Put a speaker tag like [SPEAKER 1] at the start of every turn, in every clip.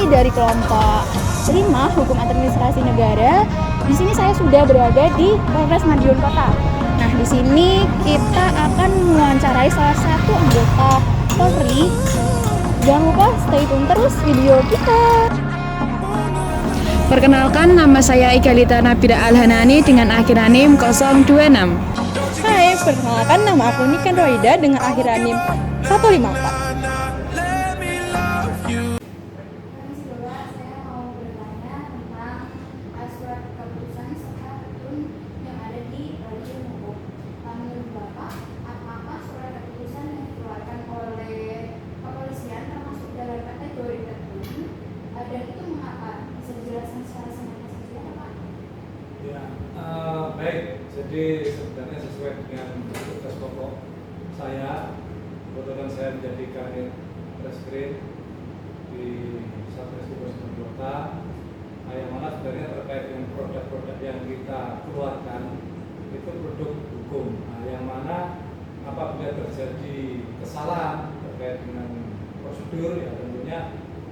[SPEAKER 1] Sari dari kelompok 5 Hukum Administrasi Negara. Di sini saya sudah berada di Polres Madiun Kota. Nah, di sini kita akan mewawancarai salah satu anggota Polri. Jangan lupa stay tune terus video kita.
[SPEAKER 2] Perkenalkan, nama saya Igalita Nabila Alhanani dengan akhir NIM 026.
[SPEAKER 1] Hai, perkenalkan nama aku Niken Roida dengan akhir NIM 154.
[SPEAKER 3] Baik, jadi sebenarnya sesuai dengan tugas pokok saya, kebetulan saya menjadi kanit reskrim di Satreskrim Kota, yang mana sebenarnya terkait dengan produk-produk yang kita keluarkan itu produk hukum, yang mana apabila terjadi kesalahan terkait dengan prosedur, ya tentunya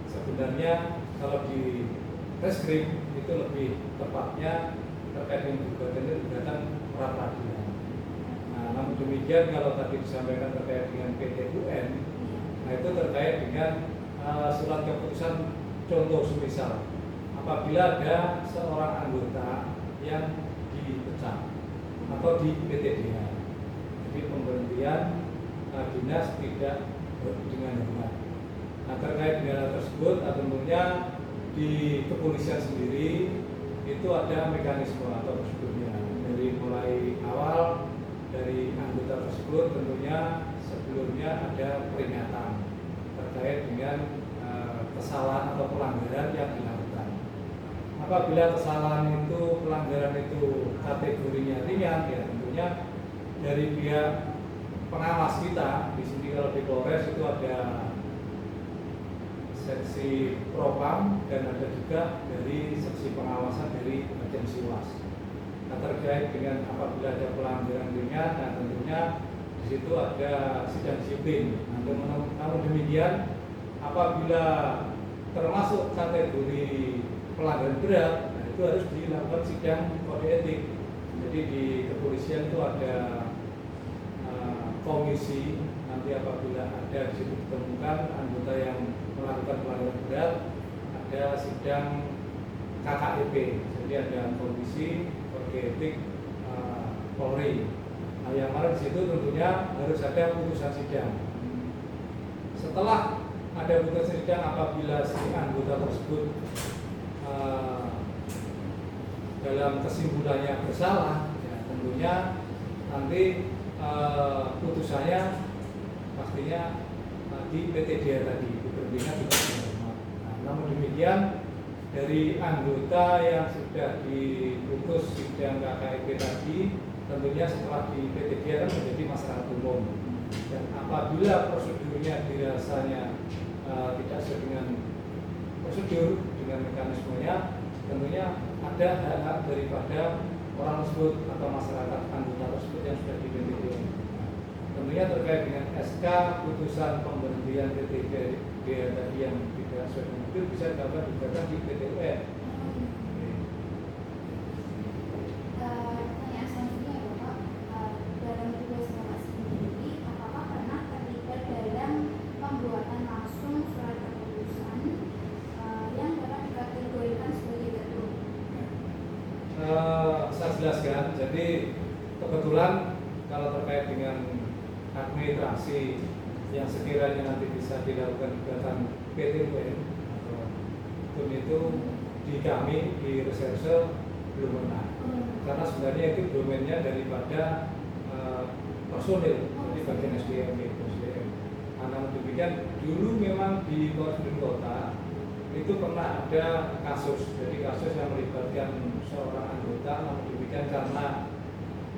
[SPEAKER 3] sebenarnya kalau di reskrim itu lebih tepatnya terkait dengan gugatan pra peradilan. Nah, namun demikian kalau tadi disampaikan terkait dengan PT UN, nah itu terkait dengan surat keputusan contoh semisal apabila ada seorang anggota yang dipecat atau di PTDH, jadi pemberhentian dinas tidak dengan hormat. Nah, terkait dengan hal tersebut, tentunya di kepolisian sendiri itu ada mekanisme atau prosedurnya, dari mulai awal dari anggota tersebut tentunya sebelumnya ada peringatan terkait dengan kesalahan atau pelanggaran yang dilakukan. Apabila kesalahan itu, pelanggaran itu kategorinya ringan, ya tentunya dari pihak pengawas kita di sini kalau di Polres itu ada seksi propam dan ada juga dari seksi pengawasan dari agensi was. Nah, terkait dengan apabila ada pelanggaran ringan, nah tentunya di situ ada sidang disiplin. Namun demikian, apabila termasuk kategori pelanggaran berat, nah itu harus dilakukan sidang kode etik. Jadi di kepolisian itu ada komisi, nanti apabila ada di situ ditemukan anggota yang melakukan pelanggaran berat, ada sidang KKEP, jadi ada komisi kode etik Polri. Nah, yang mana di situ tentunya harus ada putusan sidang. Setelah ada putusan sidang, apabila si anggota tersebut dalam kesimpulannya bersalah, ya tentunya nanti putusannya pastinya di PTDH tadi, diberhentikan juga hormat. Nah, namun demikian dari anggota yang sudah diputus sidang KKEP tadi, tentunya setelah di PTDH kan menjadi masyarakat umum. Dan apabila prosedurnya dirasanya tidak sesuai dengan prosedur, dengan mekanismenya, tentunya ada hak-hak daripada orang tersebut atau masyarakat anggota tersebut yang sudah di PTDH. Tentunya terkait dengan SK putusan pemberhentian PTDH tadi yang tidak sesuai dengan itu bisa dapat digunakan di PT UN.
[SPEAKER 4] Pertanyaan selanjutnya ya Pak, dalam tugas Bapak sendiri, apakah pernah terlibat dalam pembuatan langsung surat keputusan yang dapat dikategorikan sebagai gaduh?
[SPEAKER 3] Saya jelaskan, jadi kebetulan kalau terkait dengan administrasi yang sekiranya nanti bisa dilakukan gugatan PT UN atau itu di kami di reserse belum pernah, karena sebenarnya itu domainnya daripada personil, jadi bagian SDM. Namun demikian dulu memang di Polres Kota itu pernah ada kasus, jadi kasus yang melibatkan seorang anggota, namun demikian karena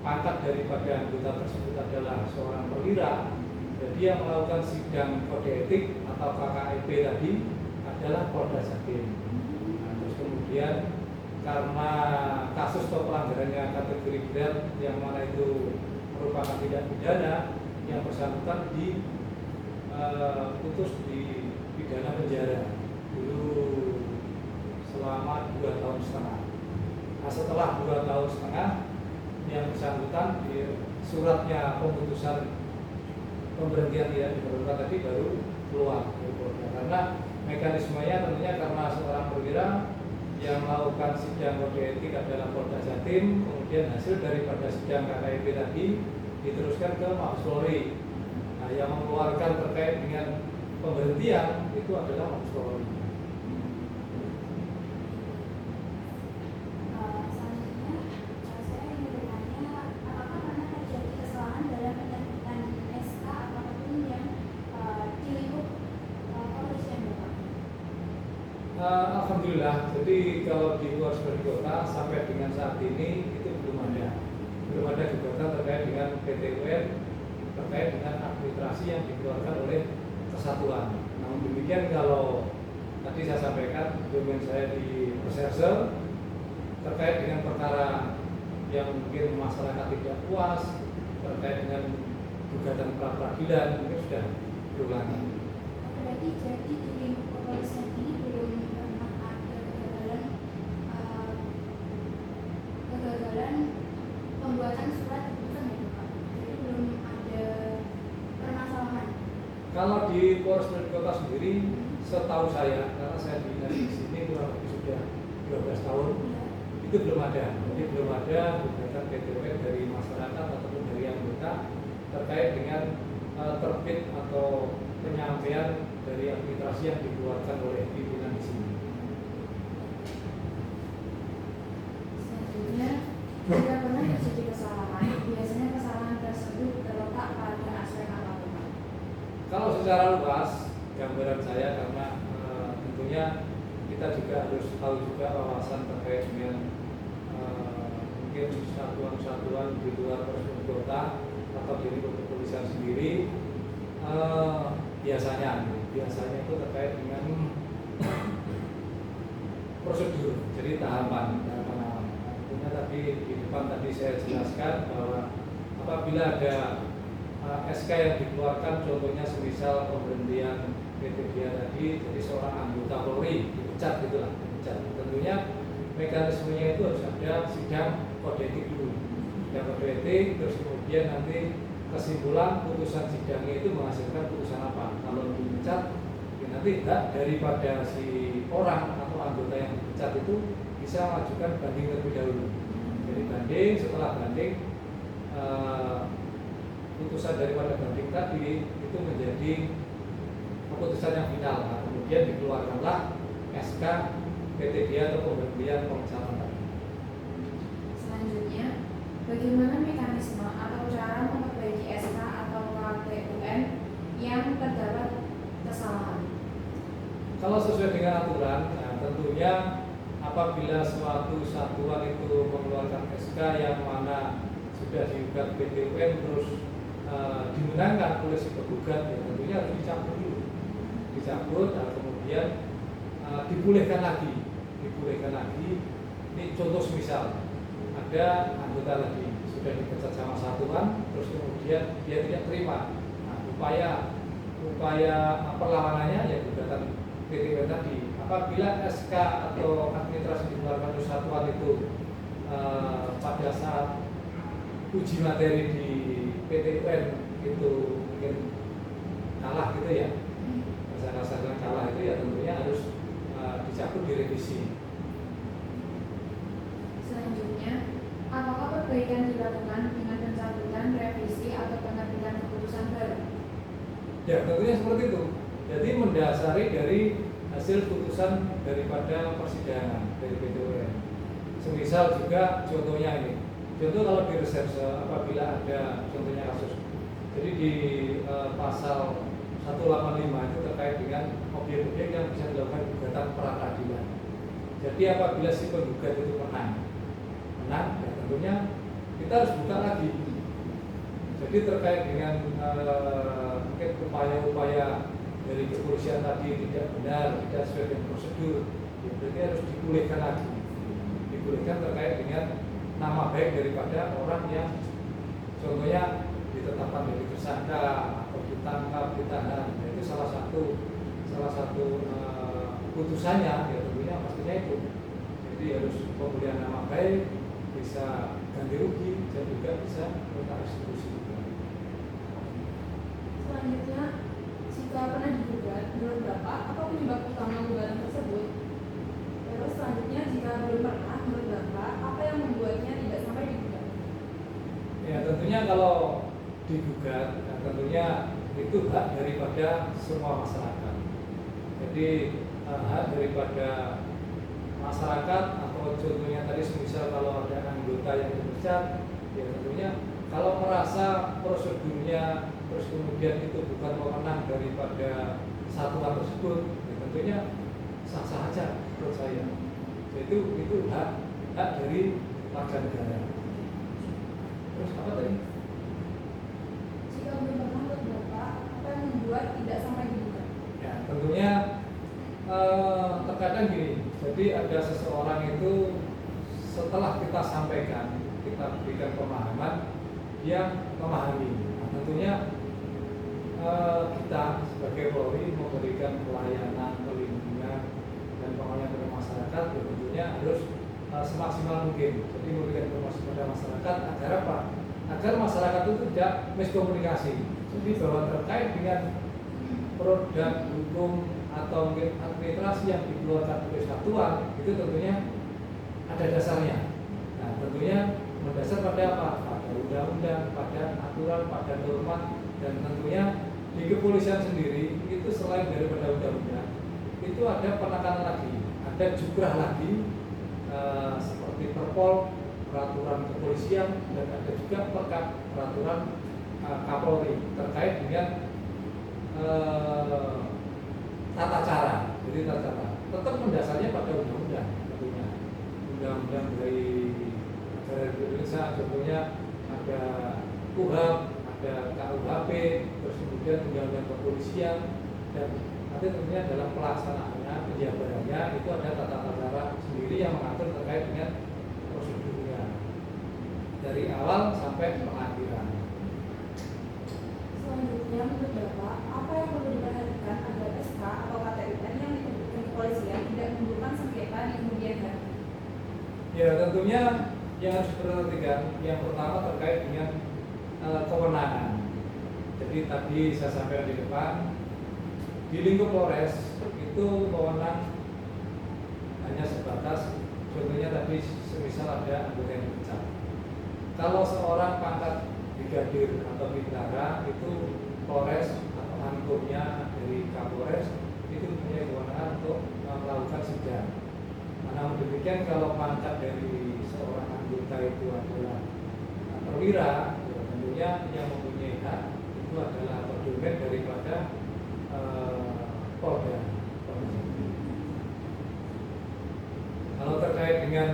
[SPEAKER 3] pangkat daripada anggota tersebut adalah seorang perwira, jadi yang melakukan sidang kode etik atau KKEP tadi adalah Polda Jatim. Nah, terus kemudian karena kasus atau pelanggarannya kategori berat yang mana itu merupakan tindak pidana, yang bersangkutan putus di pidana penjara. dulu selama 2 tahun setengah. Nah, setelah 2 tahun setengah, yang bersangkutan di suratnya pemutusan pemberhentian tidak diperlukan tadi baru keluar dari Polda. Karena mekanismenya tentunya karena seorang perwira yang melakukan sidang kode etik adalah Polda Jatim, kemudian hasil daripada sidang KKP tadi diteruskan ke Mabes Polri. Nah, yang mengeluarkan terkait dengan pemberhentian itu adalah Mabes Polri.
[SPEAKER 4] Selanjutnya, saya ingin bertanya, apakah pernah terjadi kesalahan dalam penerbitan SK apapun yang di lingkup kepolisian, Bapak?
[SPEAKER 3] Alhamdulillah, jadi kalau di luar sebagai kota sampai dengan saat ini itu belum ada gugatan terkait dengan PT UN terkait dengan administrasi yang dikeluarkan oleh kesatuan. Namun demikian kalau tadi saya sampaikan domain saya di reserse terkait dengan perkara yang mungkin masyarakat tidak puas terkait dengan gugatan pra peradilan mungkin sudah berulang.
[SPEAKER 4] Berarti jadi di lingkup kepolisian ini belum pernah ada kegagalan pembuatan surat keputusan, ya, Bapak? Jadi belum ada permasalahan.
[SPEAKER 3] Kalau di Polres Kota sendiri, setahu saya, karena saya di sini kurang lebih sudah 12 tahun, itu belum ada. Jadi belum ada gugatan PT UN dari masyarakat ataupun dari anggota terkait dengan terbit atau penyampaian dari administrasi yang dikeluarkan oleh pimpinan di sini.
[SPEAKER 5] Selanjutnya, jika pernah terjadi kesalahan, biasanya kesalahan tersebut terletak pada aspek apa, Pak?
[SPEAKER 3] Kalau secara luas, gambaran saya karena tentunya kita juga harus tahu juga wawasan terkait dengan mungkin satuan-satuan di luar Polres Kota atau di lingkup kepolisian sendiri, biasanya itu terkait dengan prosedur, jadi tahapan awal. Tentunya tadi di depan tadi saya jelaskan bahwa apabila ada SK yang dikeluarkan, contohnya semisal pemberhentian PT Dia tadi, jadi seorang anggota Polri dipecat gitulah, dipecat. Tentunya mekanismenya itu harus ada sidang kode etik dulu, sidang kode etik, terus kemudian nanti kesimpulan putusan sidangnya itu menghasilkan putusan apa. Kalau dipecat, ya nanti hak daripada si orang atau anggota yang dipecat itu bisa mengajukan banding terlebih dahulu. Jadi banding, setelah banding putusan daripada banding tadi itu menjadi keputusan yang final. Nah, kemudian dikeluarkanlah SK PT Dia atau pemberhentian pemecatan tadi.
[SPEAKER 5] Selanjutnya, bagaimana mekanisme atau cara memperbaiki SK atau KTUN yang terdapat kesalahan?
[SPEAKER 3] Kalau sesuai dengan aturan, nah tentunya apabila suatu satuan itu mengeluarkan SK yang mana sudah digugat PT UN terus dimenangkan oleh si penggugat, ya tentunya harus dicabut dulu, dan kemudian dipulihkan lagi. Ini contoh semisal ada anggota lagi sudah dipecat sama satuan, terus kemudian dia tidak terima. Nah, upaya perlawanannya ya gugatan PT UN tadi. Apabila SK atau administrasi dikeluarkan oleh satuan itu pada saat uji materi di PT UN itu mungkin kalah gitu ya, rasa-rasa kalah itu ya tentunya harus dicabut, direvisi.
[SPEAKER 5] Selanjutnya, apakah perbaikan dilakukan dengan pencabutan, revisi, atau penerbitan keputusan baru?
[SPEAKER 3] Ya tentunya seperti itu. Jadi mendasari dari hasil putusan daripada persidangan dari PT UN. Semisal juga contohnya ini. Contoh kalau di reserse apabila ada contohnya kasus. Jadi di pasal 185 itu terkait dengan objek-objek yang bisa dilakukan gugatan pra peradilan. Jadi apabila si penggugat itu menang, ya tentunya kita harus buka lagi. Jadi terkait dengan mungkin upaya-upaya dari kepolisian tadi tidak benar, tidak sesuai dengan prosedur, ya berarti harus dipulihkan lagi. Dipulihkan terkait dengan nama baik daripada orang yang contohnya ditetapkan menjadi tersangka atau ditangkap, ditahan. Itu salah satu putusannya ya tentunya pastinya itu. Jadi harus pemulihan nama baik, bisa ganti rugi, dan juga bisa minta restitusi.
[SPEAKER 5] Selanjutnya, jika pernah digugat, menurut Bapak apa penyebab utama gugatan tersebut? Terus selanjutnya, jika belum pernah, menurut Bapak apa yang membuatnya tidak sampai digugat?
[SPEAKER 3] Ya tentunya kalau digugat, ya tentunya itu hak daripada semua masyarakat. Jadi hak daripada masyarakat, atau contohnya tadi semisal kalau ada anggota yang dipecat, ya tentunya kalau merasa prosedurnya terus kemudian itu bukan wewenang daripada satuan tersebut, ya tentunya sah-sah aja menurut saya. Itu hak dari warga negara. Terus apa tadi?
[SPEAKER 5] Jika belum pernah, menurut Bapak apa yang membuat tidak sampai digugat?
[SPEAKER 3] Ya tentunya terkadang gini, jadi ada seseorang itu setelah kita sampaikan, kita berikan pemahaman, dia memahami. Nah, tentunya kita sebagai Polri memberikan pelayanan, perlindungan, dan pengamanan kepada masyarakat, ya tentunya harus semaksimal mungkin. Jadi memberikan informasi kepada masyarakat agar apa? Agar masyarakat itu tidak miskomunikasi. Jadi bahwa terkait dengan produk hukum atau mungkin administrasi yang dikeluarkan oleh satuan, itu tentunya ada dasarnya. Nah tentunya mendasar pada apa? Pada undang-undang, pada aturan, pada norma, dan tentunya di kepolisian sendiri itu selain daripada undang-undang, itu ada penekanan lagi, ada jukrah lagi, seperti Perpol, peraturan kepolisian, dan ada juga peraturan Kapolri terkait dengan tata cara. Jadi tata cara tetap mendasarnya pada undang-undang, tentunya undang-undang dari negara Indonesia, contohnya ada KUHP, ada KUHP, terus kemudian undang-undang kepolisian, dan nanti tentunya dalam pelaksanaannya, penjabarannya itu ada tata cara sendiri yang mengatur terkait dengan prosedurnya dari awal sampai pengakhiran.
[SPEAKER 5] Selanjutnya, menurut Bapak apa yang perlu diperhatikan agar SK atau KTUN yang diterbitkan kepolisian tidak menimbulkan sengketa di kemudian hari?
[SPEAKER 3] Ya tentunya yang harus diperhatikan yang pertama terkait dengan kewenangan. Jadi tadi saya sampaikan di depan, di lingkup Polres itu wewenang hanya sebatas, contohnya tadi semisal ada anggota yang dipecat. Kalau seorang pangkat brigadir atau bintara itu Polres atau anggotanya dari Kapolres itu punya kewenangan untuk melakukan sidang. Namun demikian kalau pangkat dari seorang anggota itu adalah perwira, ya tentunya yang mempunyai hak itu adalah domain daripada Polda. Kalau terkait dengan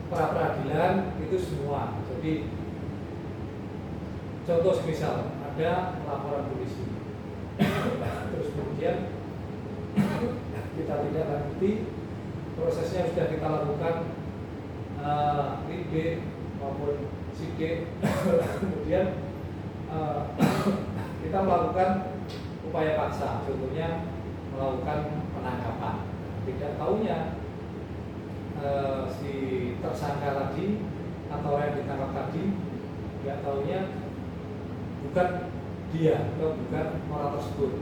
[SPEAKER 3] pra peradilan itu semua. Jadi contoh semisal ada laporan polisi, terus kemudian kita tidak lanjuti, prosesnya sudah kita lakukan lidik maupun sidik, kemudian kita melakukan upaya paksa, contohnya melakukan penangkapan. Tidak tahunya si tersangka tadi atau yang ditangkap tadi, tidak tahunya bukan dia atau bukan orang tersebut.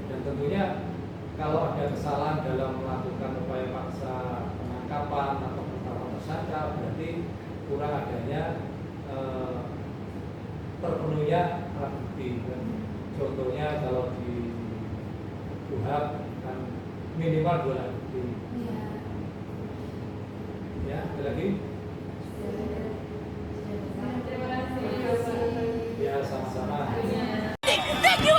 [SPEAKER 3] Dan tentunya kalau ada kesalahan dalam melakukan upaya paksa penangkapan atau penetapan tersangka, berarti kurang adanya terpenuhnya alat bukti. Dan contohnya kalau di KUHP kan minimal 2 alat bukti. Ya, ada lagi?
[SPEAKER 5] Terima kasih.
[SPEAKER 3] Ya, sama-sama.
[SPEAKER 6] Thank you,